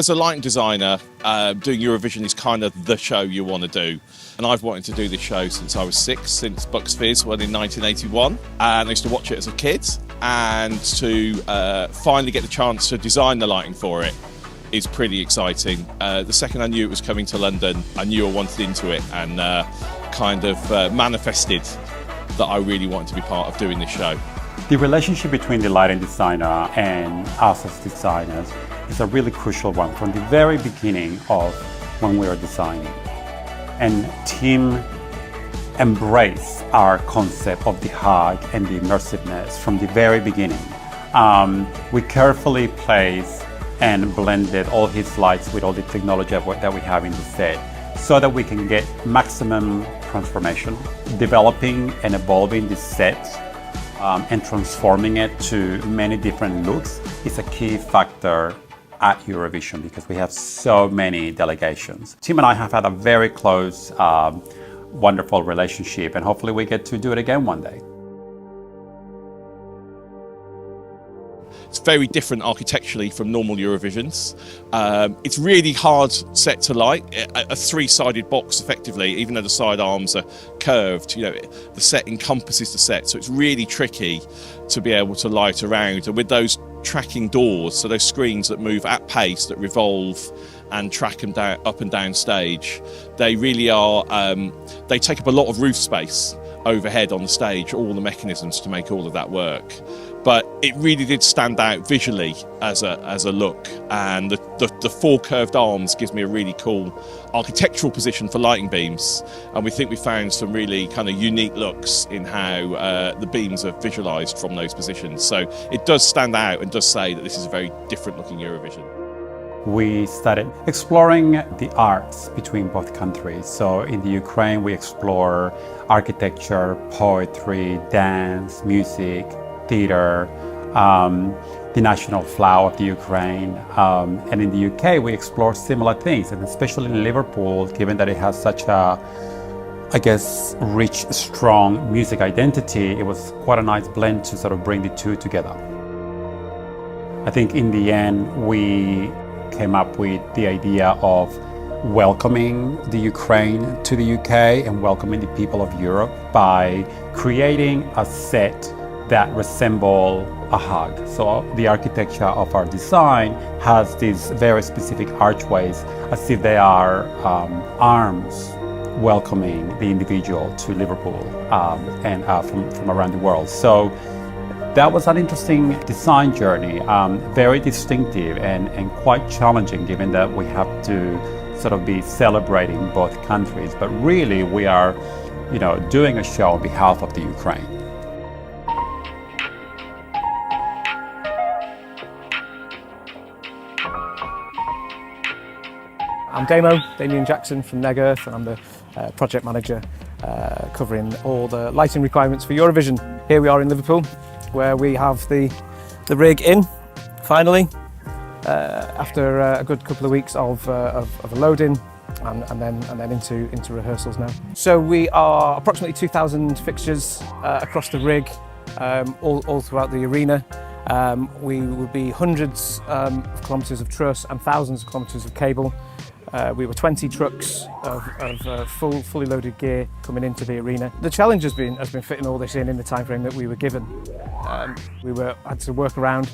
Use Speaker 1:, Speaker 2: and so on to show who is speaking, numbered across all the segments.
Speaker 1: as a lighting designer, doing Eurovision is kind of the show you want to do. And I've wanted to do this show since I was 6, since Bucks Fizz won in 1981. And I used to watch it as a kid, and to finally get the chance to design the lighting for it is pretty exciting. The second I knew it was coming to London, I knew I wanted into it, and kind of manifested that I really wanted to be part of doing this show.
Speaker 2: The relationship between the lighting designer and us as designers is a really crucial one from the very beginning of when we are designing. And Tim embraced our concept of the hug and the immersiveness from the very beginning. We carefully placed and blended all his lights with all the technology that we have in the set so that we can get maximum transformation. Developing and evolving the set and transforming it to many different looks is a key factor at Eurovision because we have so many delegations. Tim and I have had a very close, wonderful relationship, and hopefully we get to do it again one day.
Speaker 1: It's very different architecturally from normal Eurovisions. It's really hard set to light. A three-sided box, effectively, even though the side arms are curved. You know, the set encompasses the set, so it's really tricky to be able to light around. And with those tracking doors, so those screens that move at pace, that revolve and track them down, up and down stage, they really are. They take up a lot of roof space overhead on the stage, all the mechanisms to make all of that work. But it really did stand out visually as a look, and the four curved arms gives me a really cool architectural position for lighting beams, and we think we found some really kind of unique looks in how the beams are visualised from those positions. So it does stand out and does say that this is a very different looking Eurovision.
Speaker 2: We started exploring the arts between both countries. So in the Ukraine we explore architecture, poetry, dance, music, theatre, the national flower of the Ukraine, and in the UK we explore similar things, and especially in Liverpool, given that it has such a, I guess, rich, strong music identity, it was quite a nice blend to sort of bring the two together. I think in the end we came up with the idea of welcoming the Ukraine to the UK and welcoming the people of Europe by creating a set that resemble a hug. So the architecture of our design has these very specific archways as if they are arms welcoming the individual to Liverpool and from around the world. So that was an interesting design journey, very distinctive and quite challenging, given that we have to sort of be celebrating both countries, but really we are, doing a show on behalf of the Ukraine.
Speaker 3: I'm Damien Jackson from Neg Earth, and I'm the project manager covering all the lighting requirements for Eurovision. Here we are in Liverpool, where we have the rig in, finally, after a good couple of weeks of loading and then into rehearsals now. So we are approximately 2,000 fixtures across the rig, all throughout the arena. We will be hundreds of kilometres of truss and thousands of kilometres of cable. We were 20 trucks of fully loaded gear coming into the arena. The challenge has been fitting all this in the time frame that we were given. We had to work around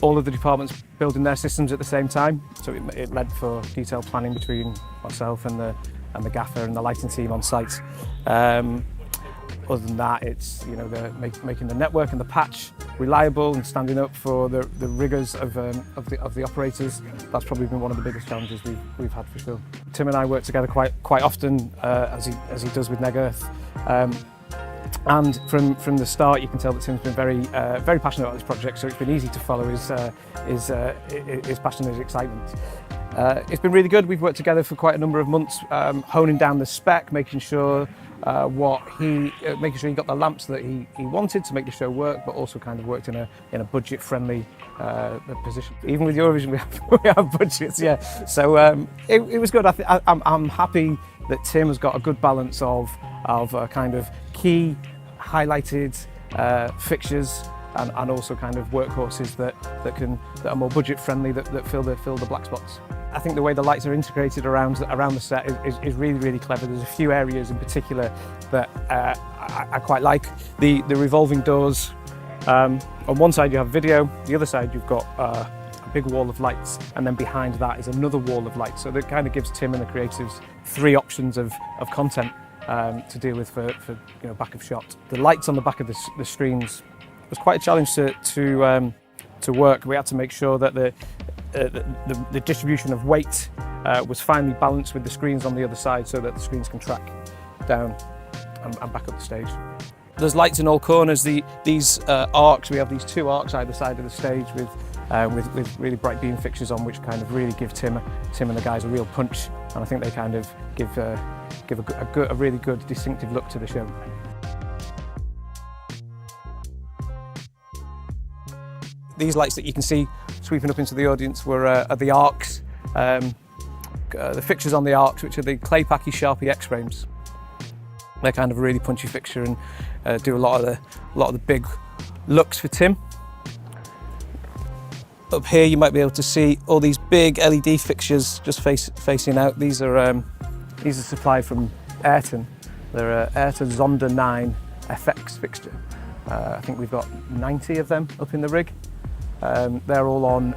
Speaker 3: all of the departments building their systems at the same time, so it led for detailed planning between myself and the gaffer and the lighting team on site. Other than that, it's making the network and the patch reliable and standing up for the rigours of the operators. That's probably been one of the biggest challenges we've had for sure. Tim and I work together quite often, as he does with Neg Earth. And from the start, you can tell that Tim's been very passionate about this project, so it's been easy to follow his passion and his excitement. It's been really good. We've worked together for quite a number of months, honing down the spec, making sure he got the lamps that he wanted to make the show work, but also kind of worked in a budget-friendly position. Even with Eurovision, we have budgets, yeah. So it was good. I'm happy that Tim has got a good balance of kind of key highlighted fixtures and also kind of workhorses that are more budget friendly, that fill the black spots. I think the way the lights are integrated around the set is really clever. There's a few areas in particular that I quite like. The revolving doors. On one side you have video, the other side you've got a big wall of lights, and then behind that is another wall of lights. So that kind of gives Tim and the creatives 3 options of content to deal with for back of shot. The lights on the back of the screens was quite a challenge to work. We had to make sure that the distribution of weight was finely balanced with the screens on the other side, so that the screens can track down and back up the stage. There's lights in all corners. These arcs, we have these 2 arcs either side of the stage with really bright beam fixtures on, which kind of really give Tim and the guys a real punch, and I think they kind of give a really good distinctive look to the show. These lights that you can see sweeping up into the audience are the arcs, the fixtures on the arcs, which are the clay packy Sharpie X-frames. They're kind of a really punchy fixture and do a lot of the big looks for Tim. Up here you might be able to see all these big LED fixtures just facing out. These are supplied from Ayrton. They're Ayrton Zonda 9 FX fixture. I think we've got 90 of them up in the rig. They're all on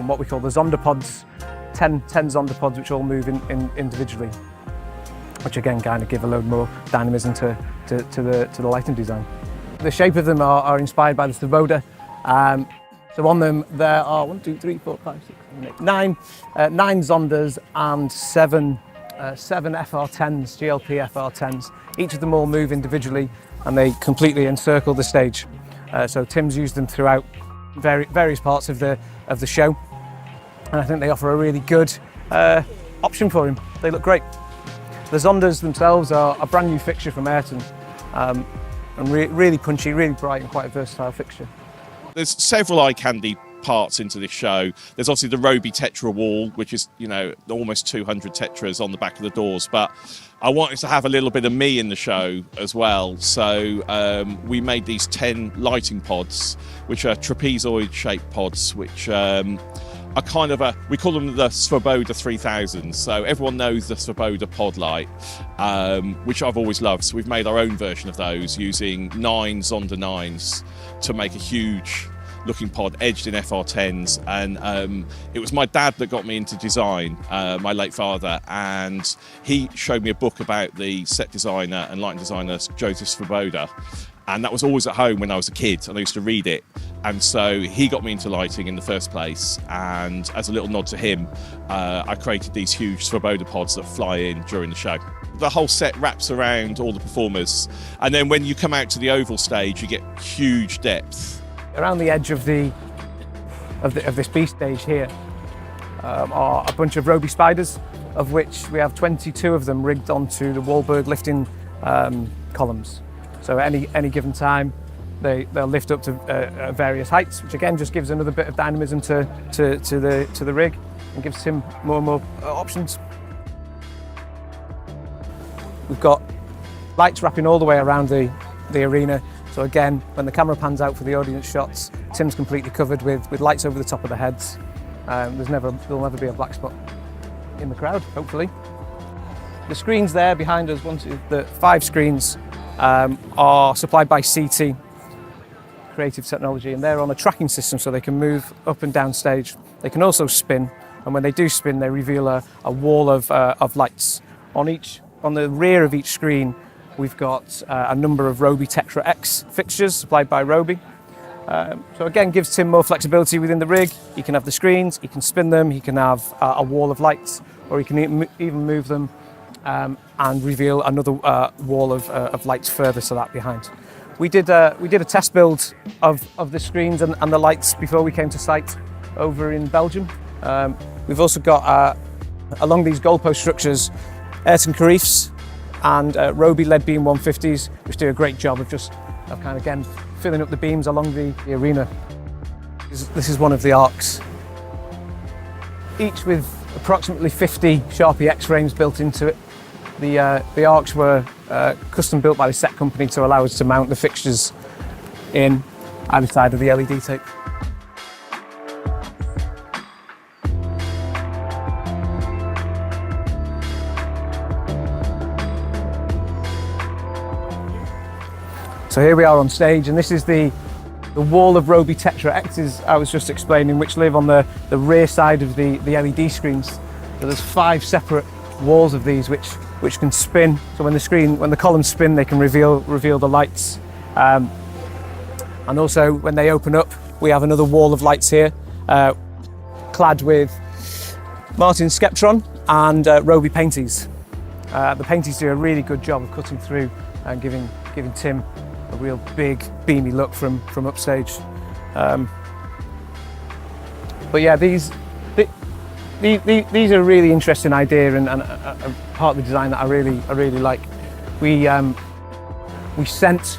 Speaker 3: what we call the Zonda pods, 10 Zonda pods, which all move in individually, which again kind of give a load more dynamism to the lighting design. The shape of them are inspired by the Svoboda. So on them there are 1, 2, 3, 4, 5, 6, 7, 8, 9 Zondas and 7 FR10s, GLP FR10s. Each of them all move individually and they completely encircle the stage. So Tim's used them throughout various parts of the show, and I think they offer a really good option for him. They look great. The Zondas themselves are a brand new fixture from Ayrton, and really punchy, really bright, and quite a versatile fixture.
Speaker 1: There's several eye candy parts into this show. There's obviously the Roby Tetra wall, which is, almost 200 Tetras on the back of the doors, but I wanted to have a little bit of me in the show as well. So we made these 10 lighting pods, which are trapezoid shaped pods, which are kind of we call them the Svoboda 3000. So everyone knows the Svoboda pod light, which I've always loved. So we've made our own version of those using 9 Zonda 9s to make a huge looking pod edged in FR10s, and it was my dad that got me into design, my late father, and he showed me a book about the set designer and lighting designer Joseph Svoboda, and that was always at home when I was a kid, and I used to read it, and so he got me into lighting in the first place, and as a little nod to him, I created these huge Svoboda pods that fly in during the show. The whole set wraps around all the performers, and then when you come out to the oval stage you get huge depth.
Speaker 3: Around the edge of this B stage here are a bunch of Roby spiders, of which we have 22 of them rigged onto the Wahlberg lifting columns. So at any given time they'll lift up to various heights, which again just gives another bit of dynamism to the rig and gives him more and more options. We've got lights wrapping all the way around the arena. So again, when the camera pans out for the audience shots, Tim's completely covered with lights over the top of the heads. There'll never be a black spot in the crowd, hopefully. The screens there behind us, the 5 screens are supplied by CT, Creative Technology, and they're on a tracking system so they can move up and down stage. They can also spin, and when they do spin, they reveal a wall of lights. On the rear of each screen, we've got a number of Roby Tetra X fixtures supplied by Roby. So again, gives Tim more flexibility within the rig. He can have the screens, he can spin them, he can have a wall of lights, or he can even move them and reveal another wall of lights further to that behind. We did a test build of the screens and the lights before we came to site over in Belgium. We've also got along these goalpost structures Ayrton Carifes and Roby lead beam 150s, which do a great job of kind of again filling up the beams along the arena. This is one of the arcs, each with approximately 50 Sharpie X-frames built into it. The arcs were custom built by the set company to allow us to mount the fixtures in. either side of the LED tape. So here we are on stage, and this is the wall of Roby Tetra X's I was just explaining, which live on the rear side of the LED screens. So there's 5 separate walls of these which can spin. So when the columns spin, they can reveal the lights. And also when they open up, we have another wall of lights here, clad with Martin Skeptron and Roby Painties. The Painties do a really good job of cutting through and giving Tim a real big, beamy look from upstage. But yeah, these are a really interesting idea and a part of the design that I really like. We sent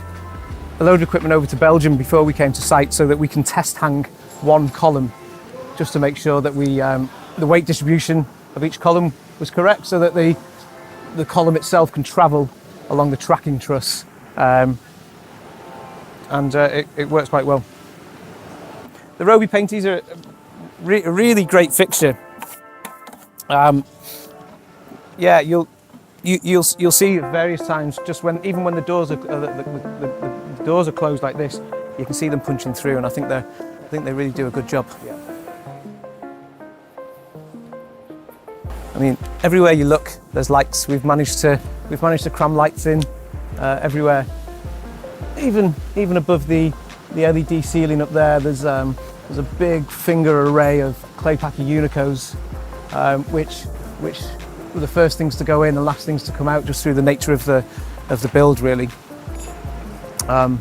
Speaker 3: a load of equipment over to Belgium before we came to site so that we can test hang one column, just to make sure that the weight distribution of each column was correct, so that the column itself can travel along the tracking truss. And it works quite well. The Roby Painties are a really great fixture. Yeah, you'll see at various times, just even when the doors are the doors are closed like this, you can see them punching through, and I think they really do a good job. Yeah. I mean, everywhere you look, there's lights. We've managed to cram lights in everywhere. Even above the LED ceiling up there, there's a big finger array of clay packy Unicos, which were the first things to go in and last things to come out, just through the nature of the build, really. But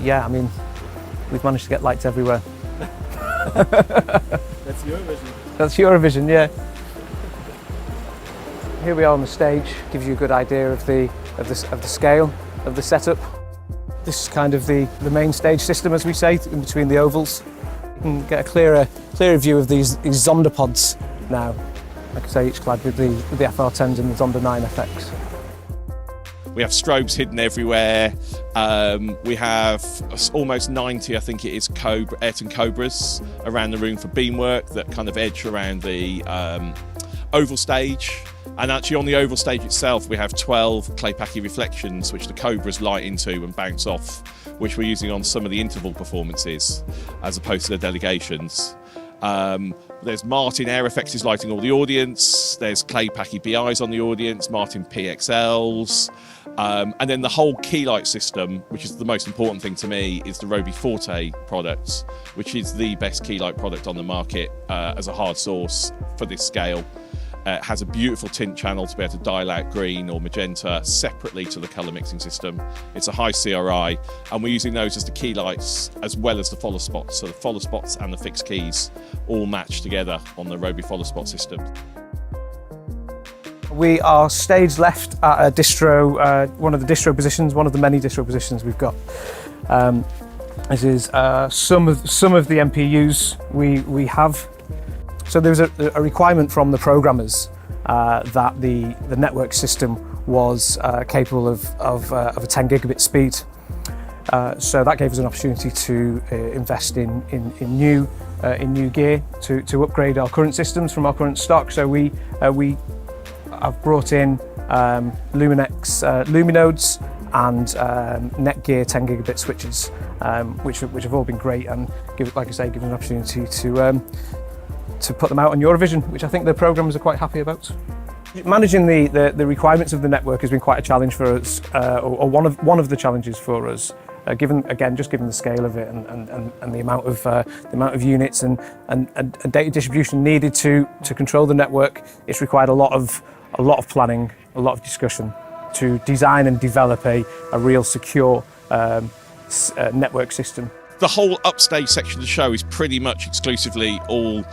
Speaker 3: yeah, I mean, we've managed to get lights everywhere.
Speaker 1: That's Eurovision.
Speaker 3: That's Eurovision, yeah. Here we are on the stage. Gives you a good idea of the scale of the setup. This is kind of the main stage system, as we say, in between the ovals. You can get a clearer view of these Zonda pods now. Like I say, each clad with the FR10s and the Zonda 9 FX.
Speaker 1: We have strobes hidden everywhere. We have almost 90, I think it is, Ayrton Cobras around the room for beamwork that kind of edge around the oval stage. And actually on the oval stage itself, we have 12 clay packy reflections, which the Cobras light into and bounce off, which we're using on some of the interval performances, as opposed to the delegations. There's Martin Air FXs lighting all the audience. There's clay packy BIs on the audience, Martin PXLs. And then the whole key light system, which is the most important thing to me, is the Roby Forte product, which is the best key light product on the market as a hard source for this scale. It has a beautiful tint channel to be able to dial out green or magenta separately to the colour mixing system. It's a high CRI, and we're using those as the key lights as well as the follow spots. So the follow spots and the fixed keys all match together on the Roby follow spot system.
Speaker 3: We are stage left at a distro, one of the distro positions, one of the many distro positions we've got. This is some of the MPUs we have. So there was a requirement from the programmers that the network system was capable of a 10 gigabit speed. So that gave us an opportunity to invest in new gear to upgrade our current systems from our current stock. So we have brought in Luminex Luminodes and Netgear 10 gigabit switches, which have all been great, and like I say, given an opportunity to put them out on Eurovision, which I think the programmers are quite happy about. Managing the requirements of the network has been quite a challenge for us, or one of the challenges for us, given the scale of it and the amount of units and data distribution needed to control the network. It's required a lot of planning, a lot of discussion to design and develop a real secure network system.
Speaker 1: The whole upstage section of the show is pretty much exclusively all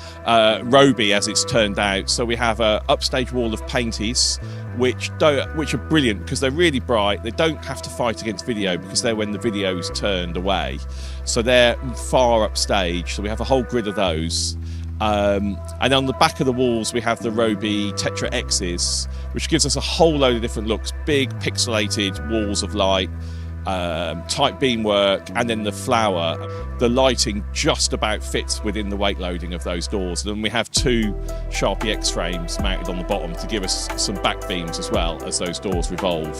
Speaker 1: Roby, as it's turned out. So we have an upstage wall of painties, which are brilliant because they're really bright. They don't have to fight against video because they're when the video is turned away. So they're far upstage. So we have a whole grid of those. And on the back of the walls, we have the Roby Tetra X's, which gives us a whole load of different looks, big pixelated walls of light. tight beam work, and then the flower. The lighting just about fits within the weight loading of those doors. And then we have 2 Sharpie X frames mounted on the bottom to give us some back beams as well as those doors revolve.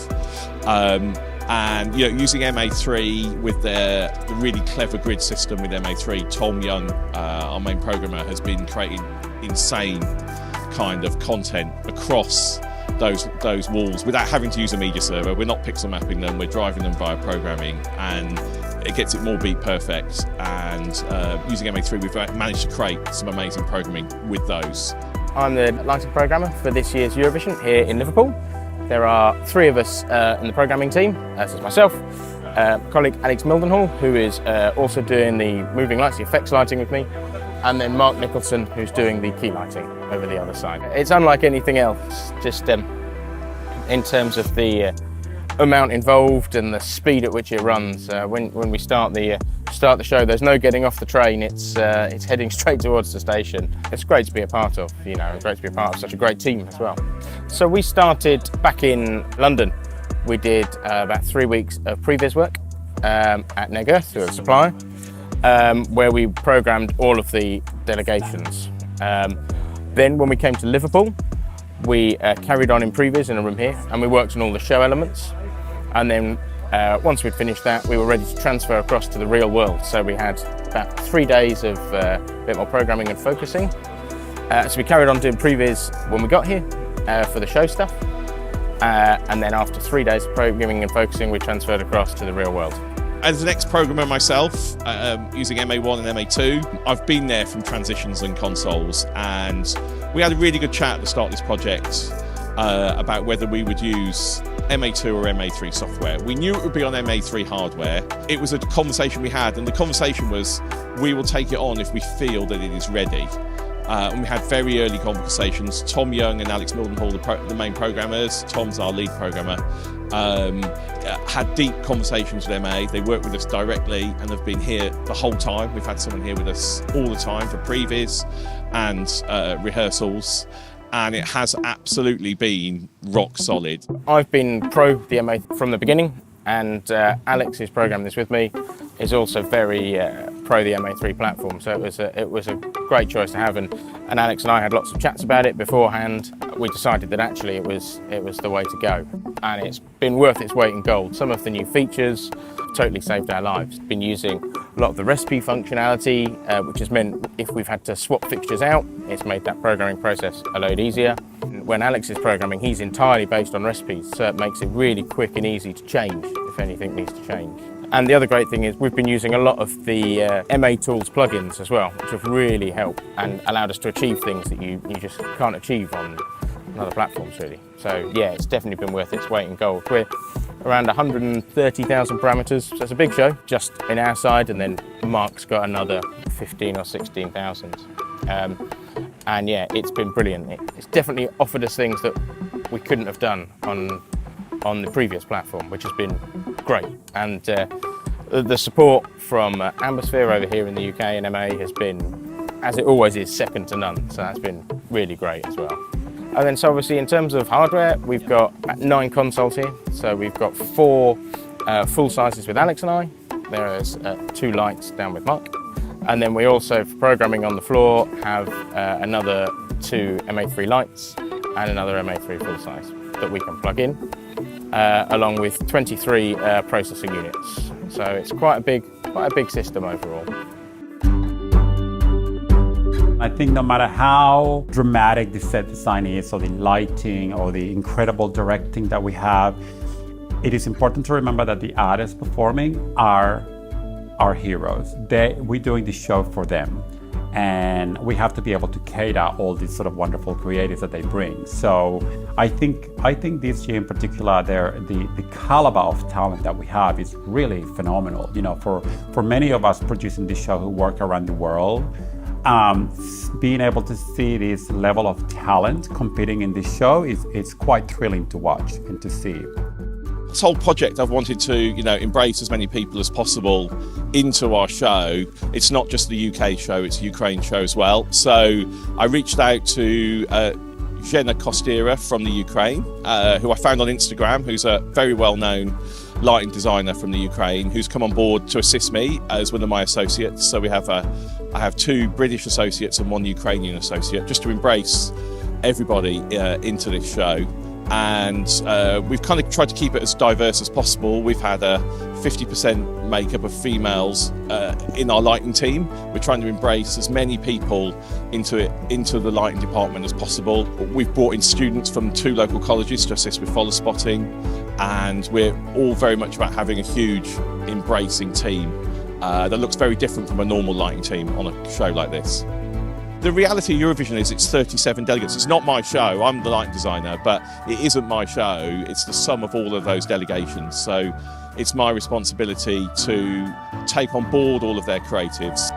Speaker 1: And using MA3 with the really clever grid system with MA3, Tom Young, our main programmer, has been creating insane kind of content across those walls without having to use a media server. We're not pixel mapping them, we're driving them via programming, and it gets it more beat perfect. And using MA3, we've managed to create some amazing programming with those.
Speaker 4: I'm the lighting programmer for this year's Eurovision here in Liverpool. There are 3 of us in the programming team, as is myself, my colleague Alex Mildenhall, who is also doing the moving lights, the effects lighting with me, and then Mark Nicholson, who's doing the key lighting over the other side. It's unlike anything else, just in terms of the amount involved and the speed at which it runs. When we start the show, there's no getting off the train. It's heading straight towards the station. It's great to be a part of, great to be a part of such a great team as well. So we started back in London. We did about 3 weeks of previs work at Neg Earth, who are a supplier, where we programmed all of the delegations. Then when we came to Liverpool, we carried on in previs in a room here, and we worked on all the show elements. And then once we'd finished that, we were ready to transfer across to the real world. So we had about 3 days of a bit more programming and focusing. So we carried on doing previs when we got here for the show stuff. And then after 3 days of programming and focusing, we transferred across to the real world.
Speaker 1: As an ex-programmer myself, using MA1 and MA2, I've been there from transitions and consoles, and we had a really good chat at the start of this project about whether we would use MA2 or MA3 software. We knew it would be on MA3 hardware. It was a conversation we had, and the conversation was, we will take it on if we feel that it is ready. And we had very early conversations. Tom Young and Alex Mildenhall, the main programmers, Tom's our lead programmer, had deep conversations with MA. They work with us directly and have been here the whole time. We've had someone here with us all the time for previs and rehearsals, and it has absolutely been rock solid.
Speaker 4: I've been pro the MA from the beginning, and Alex, who's programmed this with me, is also very pro the MA3 platform. So it was a great choice to have, and Alex and I had lots of chats about it beforehand. We decided that actually it was the way to go, and it's been worth its weight in gold. Some of the new features totally saved our lives. Been using a lot of the recipe functionality, which has meant if we've had to swap fixtures out, it's made that programming process a load easier. When Alex is programming, he's entirely based on recipes, so it makes it really quick and easy to change if anything needs to change. And the other great thing is we've been using a lot of the MA Tools plugins as well, which have really helped and allowed us to achieve things that you just can't achieve on other platforms, really. So yeah, it's definitely been worth its weight in gold. We're around 130,000 parameters, so it's a big show just in our side, and then Mark's got another 15 or 16,000. And yeah, it's been brilliant. It's definitely offered us things that we couldn't have done on the previous platform, which has been great. And the support from Ambersphere over here in the UK and MA has been, as it always is, second to none. So that's been really great as well. And then so obviously in terms of hardware, we've got 9 consoles here. So we've got 4 full sizes with Alex and I. There's 2 lights down with Mark. And then we also, for programming on the floor, have another 2 MA3 lights and another MA3 full size that we can plug in, along with 23 processing units. So it's quite a big system overall.
Speaker 2: I think no matter how dramatic the set design is, or the lighting, or the incredible directing that we have, it is important to remember that the artists performing are our heroes. We're doing the show for them, and we have to be able to cater all these sort of wonderful creatives that they bring. So I think this year in particular, the caliber of talent that we have is really phenomenal. For many of us producing this show who work around the world, being able to see this level of talent competing in this show is quite thrilling to watch and to see.
Speaker 1: This whole project, I've wanted to, embrace as many people as possible into our show. It's not just the UK show, it's a Ukraine show as well. So I reached out to Zhena Kostira from the Ukraine, who I found on Instagram, who's a very well-known lighting designer from the Ukraine who's come on board to assist me as one of my associates. So I have 2 British associates and 1 Ukrainian associate, just to embrace everybody into this show. And we've kind of tried to keep it as diverse as possible. We've had a 50% makeup of females in our lighting team. We're trying to embrace as many people into the lighting department as possible. We've brought in students from 2 local colleges to assist with follow spotting, and we're all very much about having a huge embracing team that looks very different from a normal lighting team on a show like this. The reality of Eurovision is it's 37 delegates. It's not my show, I'm the lighting designer, but it isn't my show, it's the sum of all of those delegations. So it's my responsibility to take on board all of their creatives.